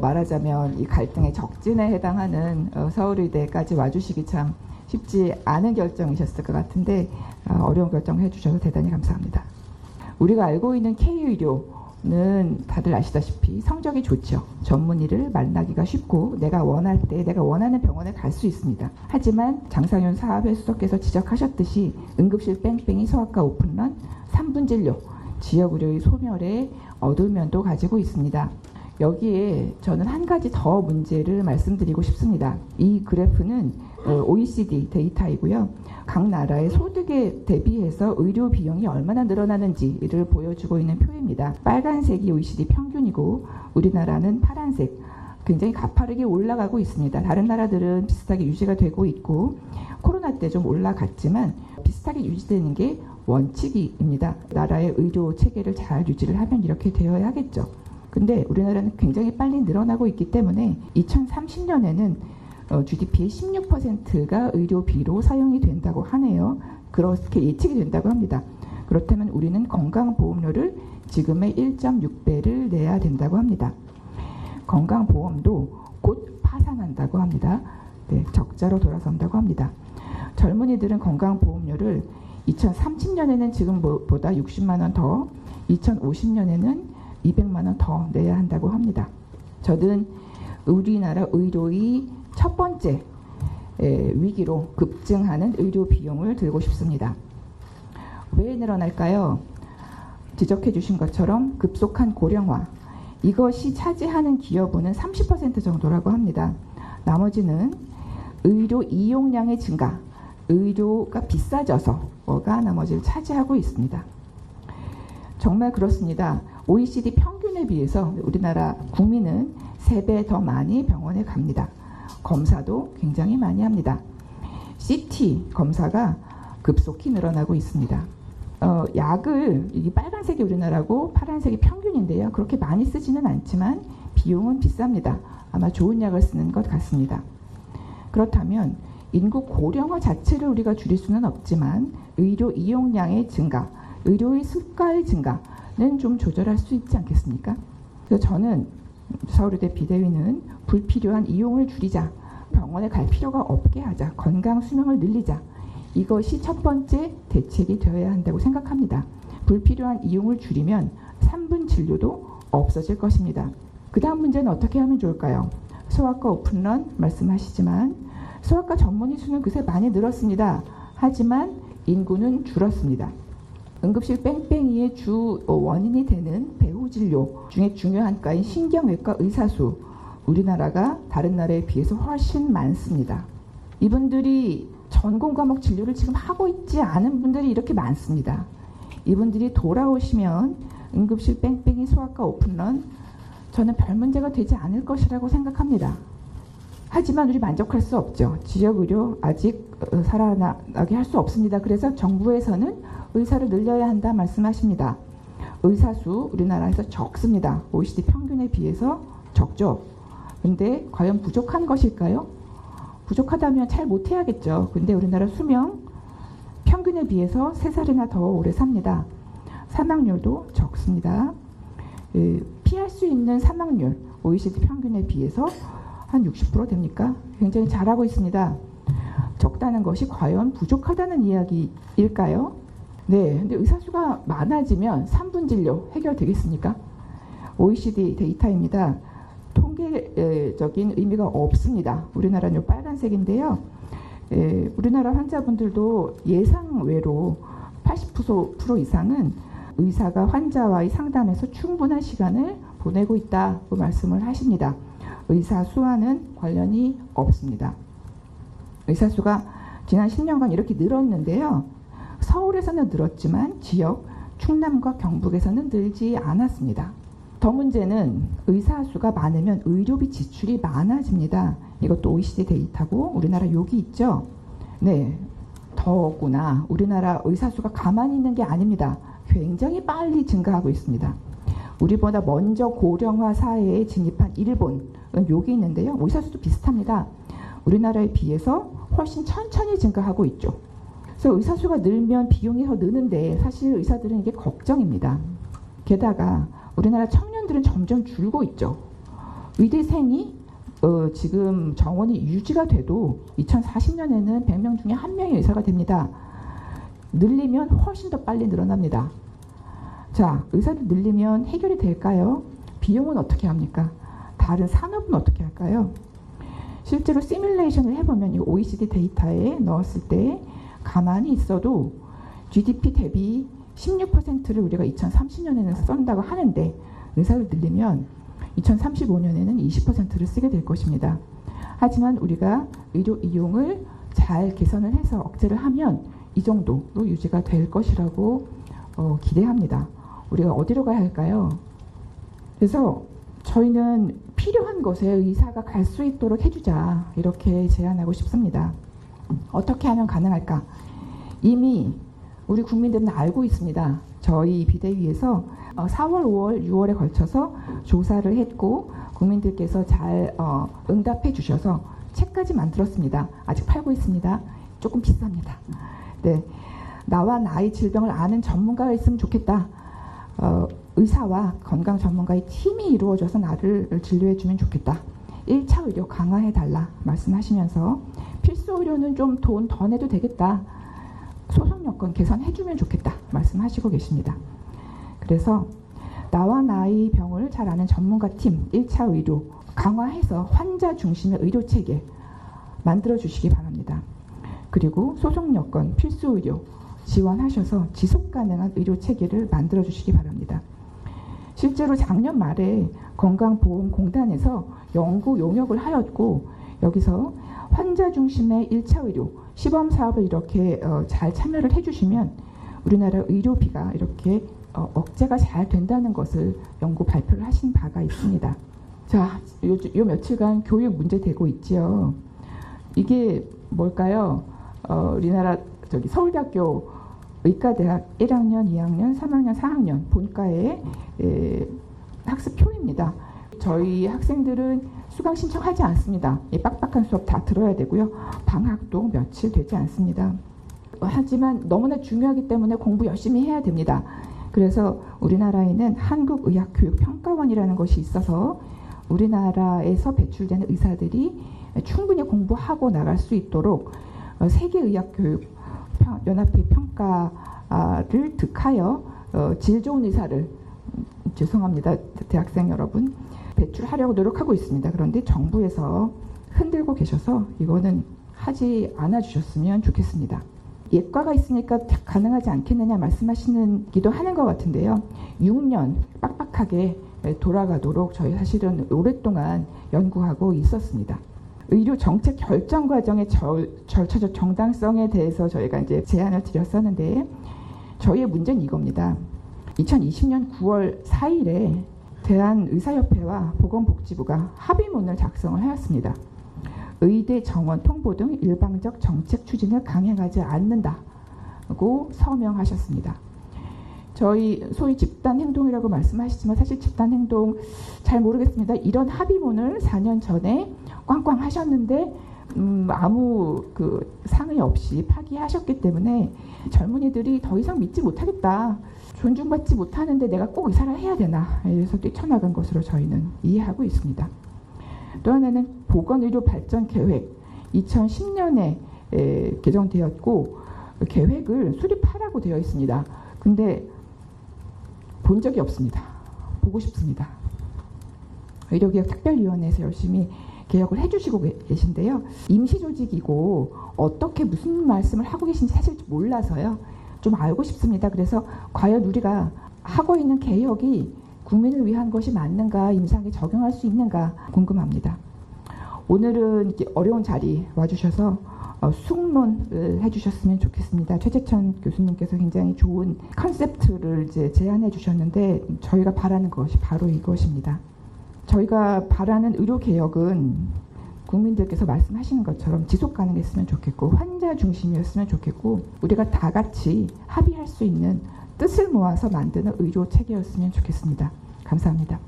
말하자면 이 갈등의 적진에 해당하는 서울의대까지 와주시기 참 쉽지 않은 결정이셨을 것 같은데 어려운 결정 해주셔서 대단히 감사합니다. 우리가 알고 있는 K의료는 다들 아시다시피 성적이 좋죠. 전문의를 만나기가 쉽고 내가 원할 때 내가 원하는 병원에 갈 수 있습니다. 하지만 장상윤 사업회 수석께서 지적하셨듯이 응급실 뺑뺑이 소아과 오픈런 3분 진료 지역의료의 소멸에 어두운 면도 가지고 있습니다. 여기에 저는 한 가지 더 문제를 말씀드리고 싶습니다. 이 그래프는 OECD 데이터이고요. 각 나라의 소득에 대비해서 의료 비용이 얼마나 늘어나는지를 보여주고 있는 표입니다. 빨간색이 OECD 평균이고 우리나라는 파란색, 굉장히 가파르게 올라가고 있습니다. 다른 나라들은 비슷하게 유지가 되고 있고 코로나 때 좀 올라갔지만 비슷하게 유지되는 게 원칙입니다. 나라의 의료 체계를 잘 유지를 하면 이렇게 되어야 하겠죠. 근데 우리나라는 굉장히 빨리 늘어나고 있기 때문에 2030년에는 GDP의 16%가 의료비로 사용이 된다고 하네요. 그렇게 예측이 된다고 합니다. 그렇다면 우리는 건강보험료를 지금의 1.6배를 내야 된다고 합니다. 건강보험도 곧 파산한다고 합니다. 네, 적자로 돌아선다고 합니다. 젊은이들은 건강보험료를 2030년에는 지금보다 60만 원 더, 2050년에는 200만 원 더 내야 한다고 합니다. 저는 우리나라 의료의 첫 번째 위기로 급증하는 의료 비용을 들고 싶습니다. 왜 늘어날까요? 지적해 주신 것처럼 급속한 고령화, 이것이 차지하는 기여분은 30% 정도라고 합니다. 나머지는 의료 이용량의 증가, 의료가 비싸져서가 나머지를 차지하고 있습니다. 정말 그렇습니다. OECD 평균에 비해서 우리나라 국민은 3배 더 많이 병원에 갑니다. 검사도 굉장히 많이 합니다. CT 검사가 급속히 늘어나고 있습니다. 약을, 이게 빨간색이 우리나라고 파란색이 평균인데요. 그렇게 많이 쓰지는 않지만 비용은 비쌉니다. 아마 좋은 약을 쓰는 것 같습니다. 그렇다면 인구 고령화 자체를 우리가 줄일 수는 없지만 의료 이용량의 증가, 의료의 수가의 증가는 좀 조절할 수 있지 않겠습니까? 그래서 저는 서울의대 비대위는 불필요한 이용을 줄이자, 병원에 갈 필요가 없게 하자, 건강 수명을 늘리자, 이것이 첫 번째 대책이 되어야 한다고 생각합니다. 불필요한 이용을 줄이면 3분 진료도 없어질 것입니다. 그 다음 문제는 어떻게 하면 좋을까요? 소아과 오픈런 말씀하시지만 소아과 전문의 수는 그새 많이 늘었습니다. 하지만 인구는 줄었습니다. 응급실 뺑뺑이의 주 원인이 되는 배후진료 중에 중요한 과인 신경외과 의사수, 우리나라가 다른 나라에 비해서 훨씬 많습니다. 이분들이 전공 과목 진료를 지금 하고 있지 않은 분들이 이렇게 많습니다. 이분들이 돌아오시면 응급실 뺑뺑이 소아과 오픈런, 저는 별 문제가 되지 않을 것이라고 생각합니다. 하지만 우리 만족할 수 없죠. 지역의료 아직 살아나게 할 수 없습니다. 그래서 정부에서는 의사를 늘려야 한다 말씀하십니다. 의사수 우리나라에서 적습니다. OECD 평균에 비해서 적죠. 근데 과연 부족한 것일까요? 부족하다면 잘 못해야겠죠. 근데 우리나라 수명 평균에 비해서 3살이나 더 오래 삽니다. 사망률도 적습니다. 피할 수 있는 사망률 OECD 평균에 비해서 한 60% 됩니까? 굉장히 잘하고 있습니다. 적다는 것이 과연 부족하다는 이야기일까요? 네, 근데 의사수가 많아지면 3분 진료 해결되겠습니까? OECD 데이터입니다. 통계적인 의미가 없습니다. 우리나라는 빨간색인데요. 우리나라 환자분들도 예상외로 80% 이상은 의사가 환자와의 상담에서 충분한 시간을 보내고 있다고 말씀을 하십니다. 의사 수와는 관련이 없습니다. 의사 수가 지난 10년간 이렇게 늘었는데요. 서울에서는 늘었지만 지역 충남과 경북에서는 늘지 않았습니다. 더 문제는 의사 수가 많으면 의료비 지출이 많아집니다. 이것도 OECD 데이터고 우리나라 여기 있죠. 네, 더구나 우리나라 의사 수가 가만히 있는 게 아닙니다. 굉장히 빨리 증가하고 있습니다. 우리보다 먼저 고령화 사회에 진입한 일본은 여기 있는데요. 의사 수도 비슷합니다. 우리나라에 비해서 훨씬 천천히 증가하고 있죠. 그래서 의사 수가 늘면 비용이 더 느는데 사실 의사들은 이게 걱정입니다. 게다가 우리나라 청년들은 점점 줄고 있죠. 의대생이 지금 정원이 유지가 돼도 2040년에는 100명 중에 1명이 의사가 됩니다. 늘리면 훨씬 더 빨리 늘어납니다. 자, 의사를 늘리면 해결이 될까요? 비용은 어떻게 합니까? 다른 산업은 어떻게 할까요? 실제로 시뮬레이션을 해보면 이 OECD 데이터에 넣었을 때 가만히 있어도 GDP 대비 16%를 우리가 2030년에는 쓴다고 하는데 의사를 늘리면 2035년에는 20%를 쓰게 될 것입니다. 하지만 우리가 의료 이용을 잘 개선을 해서 억제를 하면 이 정도로 유지가 될 것이라고 기대합니다. 우리가 어디로 가야 할까요? 그래서 저희는 필요한 곳에 의사가 갈 수 있도록 해주자 이렇게 제안하고 싶습니다. 어떻게 하면 가능할까? 이미 우리 국민들은 알고 있습니다. 저희 비대위에서 4월, 5월, 6월에 걸쳐서 조사를 했고 국민들께서 잘 응답해 주셔서 책까지 만들었습니다. 아직 팔고 있습니다. 조금 비쌉니다. 네, 나와 나의 질병을 아는 전문가가 있으면 좋겠다. 의사와 건강 전문가의 팀이 이루어져서 나를 진료해 주면 좋겠다. 1차 의료 강화해달라 말씀하시면서 필수 의료는 좀 돈 더 내도 되겠다. 소송 여건 개선해주면 좋겠다 말씀하시고 계십니다. 그래서 나와 나의 병을 잘 아는 전문가 팀 1차 의료 강화해서 환자 중심의 의료 체계 만들어 주시기 바랍니다. 그리고 소송 여건 필수 의료 지원하셔서 지속 가능한 의료 체계를 만들어 주시기 바랍니다. 실제로 작년 말에 건강보험공단에서 연구 용역을 하였고 여기서 환자 중심의 1차 의료 시범 사업을 이렇게 잘 참여를 해주시면 우리나라 의료비가 이렇게 억제가 잘 된다는 것을 연구 발표를 하신 바가 있습니다. 자, 요 며칠간 교육 문제 되고 있지요. 이게 뭘까요? 우리나라 서울대학교 의과대학 1학년, 2학년, 3학년, 4학년 본과의 학습표입니다. 저희 학생들은 수강 신청하지 않습니다. 빡빡한 수업 다 들어야 되고요. 방학도 며칠 되지 않습니다. 하지만 너무나 중요하기 때문에 공부 열심히 해야 됩니다. 그래서 우리나라에는 한국의학교육평가원이라는 것이 있어서 우리나라에서 배출되는 의사들이 충분히 공부하고 나갈 수 있도록 세계의학교육연합회 평가를 득하여 질 좋은 의사를 죄송합니다. 대학생 여러분 배출하려고 노력하고 있습니다. 그런데 정부에서 흔들고 계셔서 이거는 하지 않아 주셨으면 좋겠습니다. 예과가 있으니까 가능하지 않겠느냐 말씀하시기도 하는 것 같은데요. 6년 빡빡하게 돌아가도록 저희 사실은 오랫동안 연구하고 있었습니다. 의료 정책 결정 과정의 절차적 정당성에 대해서 저희가 이제 제안을 드렸었는데 저희의 문제는 이겁니다. 2020년 9월 4일에 대한의사협회와 보건복지부가 합의문을 작성을 하였습니다. 의대 정원 통보 등 일방적 정책 추진을 강행하지 않는다고 서명하셨습니다. 저희 소위 집단행동이라고 말씀하시지만 사실 집단행동 잘 모르겠습니다. 이런 합의문을 4년 전에 꽝꽝 하셨는데 아무 상의 없이 파기하셨기 때문에 젊은이들이 더 이상 믿지 못하겠다. 존중받지 못하는데 내가 꼭 의사를 해야 되나 이래서 뛰쳐나간 것으로 저희는 이해하고 있습니다. 또 하나는 보건의료 발전 계획 2010년에 개정되었고 계획을 수립하라고 되어 있습니다. 근데 본 적이 없습니다. 보고 싶습니다. 의료개혁특별위원회에서 열심히 개혁을 해주시고 계신데요. 임시조직이고 어떻게 무슨 말씀을 하고 계신지 사실 몰라서요. 좀 알고 싶습니다. 그래서 과연 우리가 하고 있는 개혁이 국민을 위한 것이 맞는가, 임상에 적용할 수 있는가 궁금합니다. 오늘은 이렇게 어려운 자리 와주셔서 숙론을 해주셨으면 좋겠습니다. 최재천 교수님께서 굉장히 좋은 컨셉트를 이제 제안해 주셨는데 저희가 바라는 것이 바로 이것입니다. 저희가 바라는 의료 개혁은 국민들께서 말씀하시는 것처럼 지속 가능했으면 좋겠고 환자 중심이었으면 좋겠고 우리가 다 같이 합의할 수 있는 뜻을 모아서 만드는 의료 체계였으면 좋겠습니다. 감사합니다.